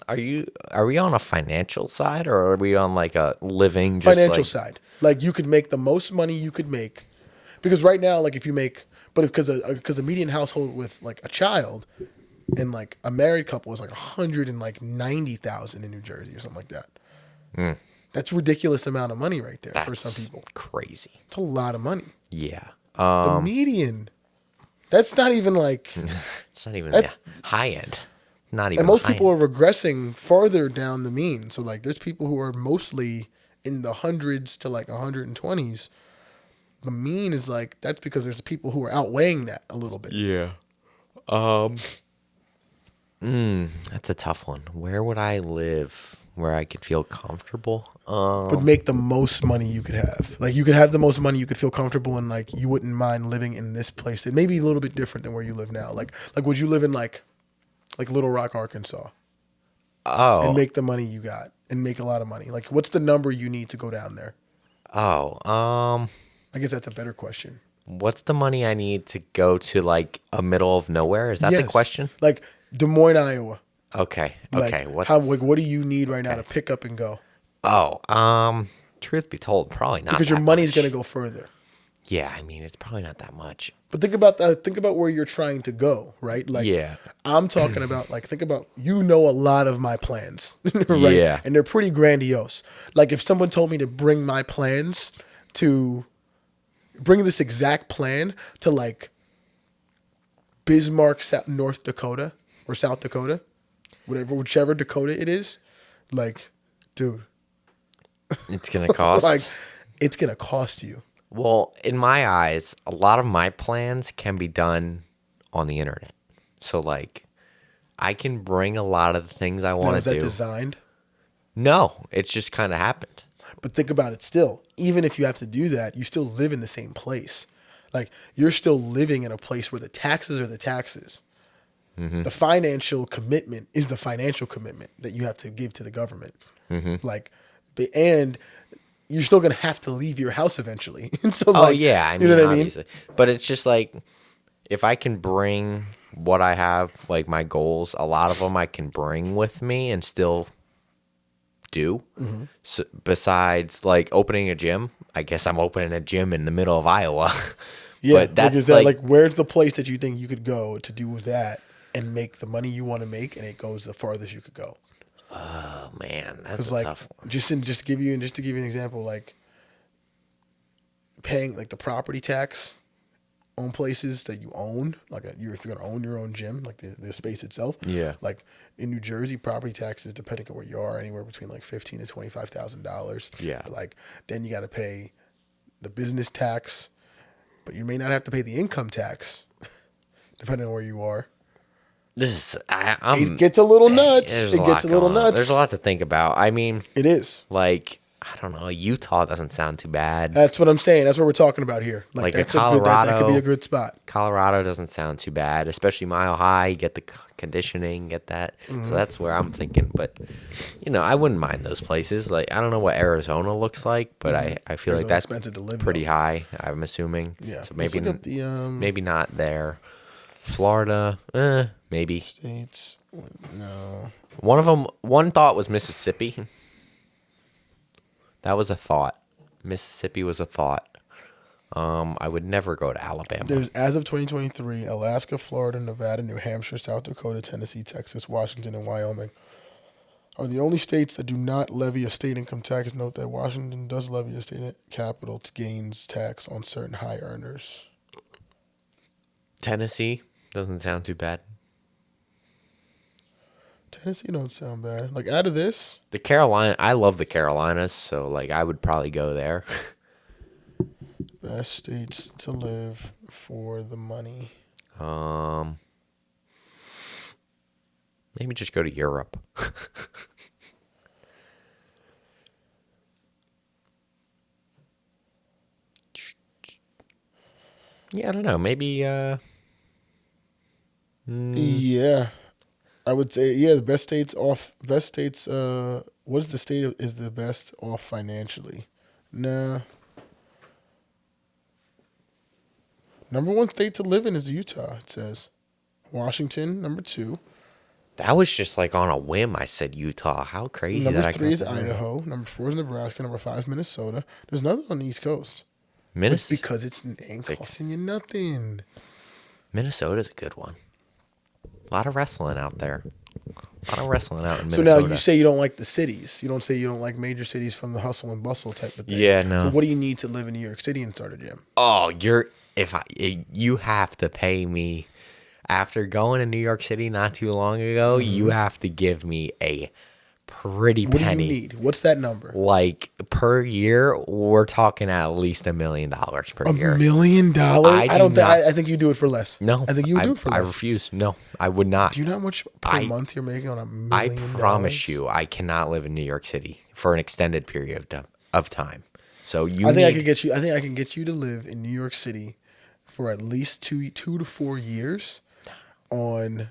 Are we on a financial side, or are we on like a living Financial side? Like you could make the most money you could make, because right now, like if you make, but because a median household with like a child and like a married couple is like 190,000 in New Jersey or something like that. That's a ridiculous amount of money right there for some people. Crazy. It's a lot of money. Yeah. The median. That's not even like. It's not even the high end. Not even. And most people are regressing farther down the mean. So like, there's people who are mostly in the hundreds to like 120s. The mean is like, that's because there's people who are outweighing that a little bit. Yeah. That's a tough one. Where would I live where I could feel comfortable? But make the most money you could have. Like you could have the most money you could feel comfortable in. Like you wouldn't mind living in this place. It may be a little bit different than where you live now. Like would you live in like Little Rock, Arkansas? Oh. And make the money you got and make a lot of money. Like what's the number you need to go down there? Oh. I guess that's a better question. What's the money I need to go to like a middle of nowhere? Is that the question? Like Des Moines, Iowa. Okay. Like, Okay. what do you need right now to pick up and go? Oh. Truth be told, probably not. Because your that money's much. going to go further. Yeah, I mean, it's probably not that much. But think about that. Think about where you're trying to go, right? Like, Yeah. I'm talking about like, think about, a lot of my plans, right? Yeah. And they're pretty grandiose. Like if someone told me to bring my plans to, bring this exact plan to like Bismarck, North Dakota or South Dakota, whichever Dakota it is, like, dude, It's going to cost. like, it's going to cost you. Well, in my eyes, a lot of my plans can be done on the internet. So, like, I can bring a lot of the things I want to do. Is that designed? No, it's just kind of happened. But think about it still. Even if you have to do that, you still live in the same place. Like, you're still living in a place where the taxes are the taxes. Mm-hmm. The financial commitment is the financial commitment that you have to give to the government. Mm-hmm. Like, and you're still going to have to leave your house eventually. And so, like, yeah. I mean, you know what obviously. I mean? But it's just like, if I can bring what I have, like my goals, a lot of them I can bring with me and still do. Mm-hmm. So, besides, like, opening a gym, I guess I'm opening a gym in the middle of Iowa. Yeah. But that's like, where's the place that you think you could go to do that and make the money you want to make, and it goes the farthest you could go? Oh man, that's a tough one. Just to give you an example, like paying like the property tax on places that you own, like if you're gonna own your own gym, like the space itself. Yeah. Like in New Jersey, property taxes, depending on where you are, anywhere between like $15,000 to $25,000. Yeah. Like then you got to pay the business tax, but you may not have to pay the income tax, depending on where you are. It gets a little nuts. It gets a little nuts. There's a lot to think about. I mean, it is. Like, I don't know. Utah doesn't sound too bad. That's what I'm saying. That's what we're talking about here. Like that's Colorado, that could be a good spot. Colorado doesn't sound too bad, especially Mile High. You get the conditioning, get that. Mm-hmm. So that's where I'm thinking. But, I wouldn't mind those places. Like, I don't know what Arizona looks like, but I feel like that's expensive to live pretty high, I'm assuming. Yeah. So maybe not there. Florida, maybe. States, no. One thought was Mississippi. That was a thought. Mississippi was a thought. I would never go to Alabama. There's, as of 2023, Alaska, Florida, Nevada, New Hampshire, South Dakota, Tennessee, Texas, Washington, and Wyoming. are the only states that do not levy a state income tax. Note that Washington does levy a state capital gains tax on certain high earners. Tennessee doesn't sound too bad. Tennessee don't sound bad. Like out of this, I love the Carolinas, so like I would probably go there. best states to live for the money. Maybe just go to Europe. Yeah, I don't know. Maybe Yeah, I would say the best states off. Best states. What is the state is the best off financially? Nah. Number one state to live in is Utah. It says Washington. Number two. that was just like on a whim. I said Utah. How crazy Number that I three is got that right. Idaho. Number four is Nebraska. Number five is Minnesota. There's nothing on the East Coast. It's Minnesota. because it ain't costing you nothing. Minnesota's a good one. A lot of wrestling out there. A lot of wrestling out in So Minnesota. now you say you don't like the cities. You don't say you don't like major cities from the hustle and bustle type of thing. Yeah, no. So what do you need to live in New York City and start a gym? Oh, you have to pay me after going to New York City not too long ago. You have to give me a pretty What penny. do you need? What's that number? Like per year, we're talking at least $1 million per year. $1 million? I I don't. do not- I think you do it for less. No, I think you would do it for I less. refuse. No, I would not. Do you know how much per month you're making on $1 I million? promise you, I cannot live in New York City for an extended period of time. So you I think I need- could get you. I think I can get you to live in New York City for at least two to 4 years on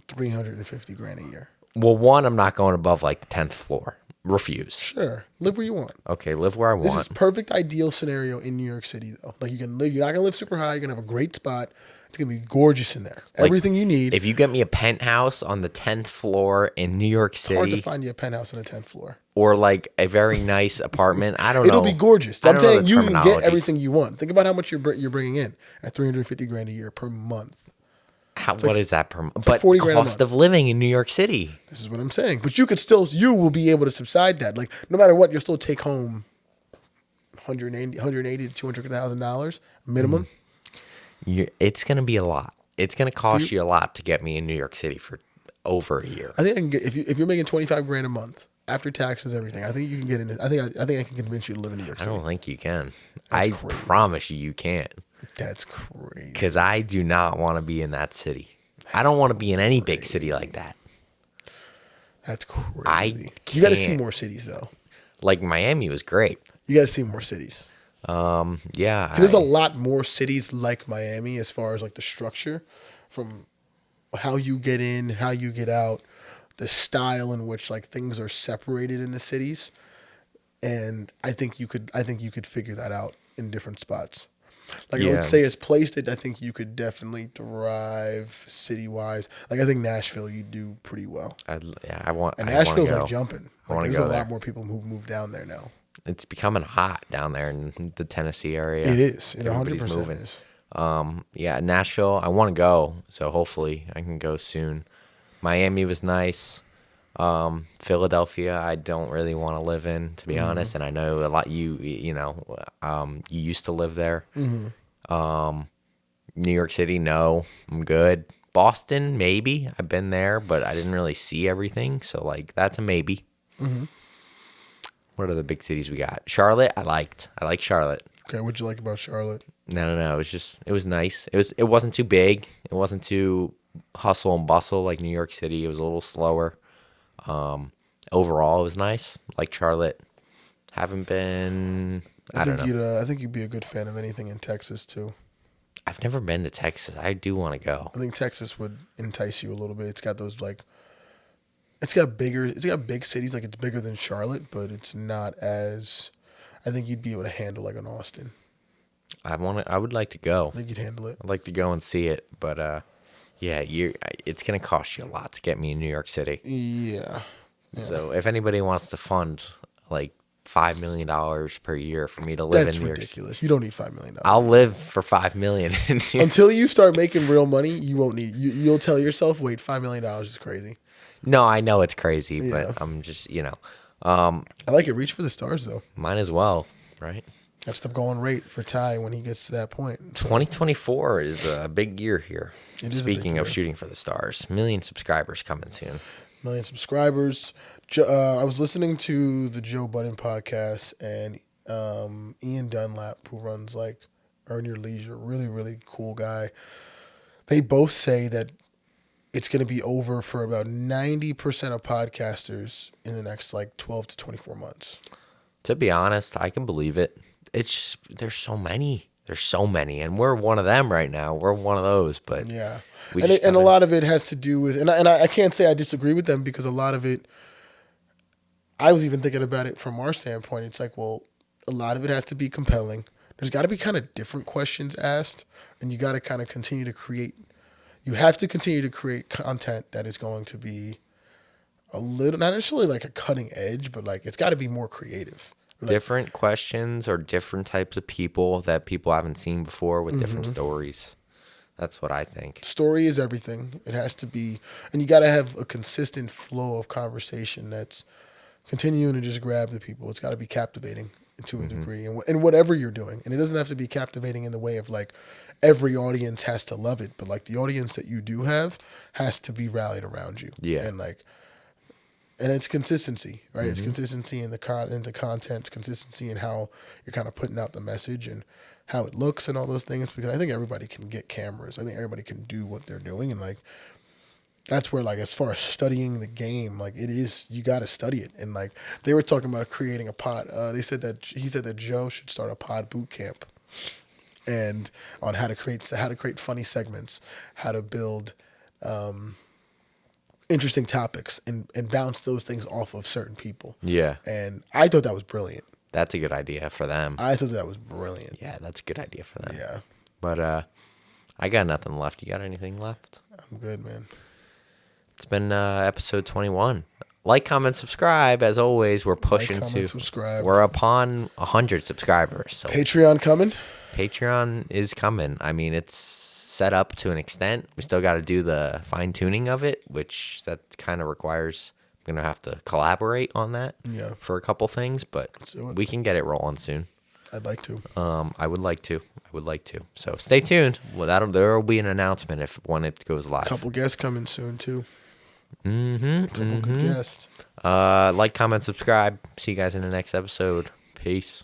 $350,000 a year. Well, one, I'm not going above like the 10th floor. Refuse. Sure, live where you want. Okay, live where I This is want. perfect ideal scenario in New York City though. Like you can live. You're not gonna live super high. You're gonna have a great spot. It's gonna be gorgeous in there. Like, Everything you need. If you get me a penthouse on the 10th floor in New York It's hard to City, find you a penthouse on the 10th floor. or like a very nice apartment, I don't know. It'll be gorgeous. I I'm don't know saying the you can get terminologies. everything you want. Think about how much you're bringing in at $350,000 a year per month. What is that per month? like But 40 grand a cost month. of living in New York City. This is what I'm saying. But you will be able to subside that. Like no matter what, you'll still take home $180 to $200,000 minimum. It's going to be a lot. It's going to cost you a lot to get me in New York City for over a year. I think I can get if you're making $25,000 a month after taxes, everything. I think you can get in. I think I can convince you to live in New York I City. don't think you can. That's I crazy. promise you can't. That's crazy. Because I do not want to be in that city. I don't want to be in any big city like that. That's crazy. I You got to see can't. more cities though. Like Miami was great. You got to see more cities. Yeah. 'Cause there's a lot more cities like Miami as far as like the structure, from how you get in, how you get out, the style in which like things are separated in the cities, and I think you could figure that out in different spots. Like I Yeah. would say, as placed it, I think you could definitely thrive city wise. Like I think Nashville, you do pretty well. I want. And I wanna Nashville's go. like jumping. I Like, wanna there's go a there. lot more people who move down there now. It's becoming hot down there in the Tennessee area. It is. It Everybody's 100% moving. is. Yeah, Nashville. I want to go, so hopefully I can go soon. Miami was nice. Philadelphia, I don't really want to live in, to be honest. And I know a lot. You used to live there. New York City, no, I'm good. Boston, maybe. I've been there, but I didn't really see everything, so like that's a maybe. What are the big cities we got? Charlotte, I liked Charlotte. Okay, what'd you like about Charlotte? No. It was nice. It wasn't too big. It wasn't too hustle and bustle like New York City. It was a little slower. Overall, it was nice. Like Charlotte. Haven't been. I don't know. I think you'd be a good fan of anything in Texas too. I've never been to Texas. I do want to go. I think Texas would entice you a little bit. It's got those like, it's got big cities. Like it's bigger than Charlotte, but it's not as. I think you'd be able to handle like an Austin. I would like to go. I think you'd handle it. I'd like to go and see it, but yeah, it's gonna cost you a lot to get me in New York City. Yeah. So if anybody wants to fund like $5 million per year for me to live That's in New York, ridiculous. You don't need $5 million. I'll live for $5 million. in New York. Until you start making real money, you won't need. You'll tell yourself, wait, $5 million is crazy. No, I know it's crazy, Yeah. but I'm just, I like it. Reach for the stars, though. might as well, right? That's the going rate for Ty when he gets to that point. So 2024 is a big year here. It is a big Speaking of year. shooting for the stars, million subscribers coming soon. million subscribers. I was listening to the Joe Budden podcast, and Ian Dunlap, who runs like Earn Your Leisure, really, really cool guy. They both say that it's going to be over for about 90% of podcasters in the next like 12 to 24 months. To be honest, I can believe it. It's just, there's so many. There's so many, and we're one of them right now. We're one of those, but Yeah, we and just and a gotta- lot of it has to do with, and I can't say I disagree with them because a lot of it, I was even thinking about it from our standpoint. It's like, well, a lot of it has to be compelling. There's got to be kind of different questions asked, and you got to kind of continue to create. You have to continue to create content that is going to be a little, not necessarily like a cutting edge, but like it's got to be more creative. Like, different questions or different types of people that people haven't seen before with different stories. That's what I think. story is everything. It has to be, and you got to have a consistent flow of conversation that's continuing to just grab the people. It's got to be captivating to a degree, and whatever you're doing. And it doesn't have to be captivating in the way of like every audience has to love it, but like the audience that you do have has to be rallied around you. Yeah. And like, and it's consistency, right? It's consistency in the content, it's consistency in how you're kind of putting out the message and how it looks and all those things. Because I think everybody can get cameras. I think everybody can do what they're doing, and like that's where like as far as studying the game, like it is, you got to study it. And like they were talking about creating a pod. He said that Joe should start a pod boot camp, and on how to create funny segments, how to build interesting topics and bounce those things off of certain people. Yeah, And I thought that was brilliant. that's a good idea for them. I thought that was brilliant. Yeah, that's a good idea for them. Yeah, But I got nothing left. You got anything left? I'm good, man. It's been episode 21. Like, comment, subscribe. As always, we're pushing comment, subscribe. We're upon 100 subscribers. So Patreon coming. Patreon is coming. I mean, it's set up to an extent. We still got to do the fine tuning of it, which that kind of requires. I'm gonna have to collaborate on that. Yeah. For a couple things, but do it. we can get it rolling soon. I'd like to. I would like to. So stay tuned. Well, there will be an announcement when it goes live. Couple guests coming soon too. Couple good guests. Like, comment, subscribe. See you guys in the next episode. Peace.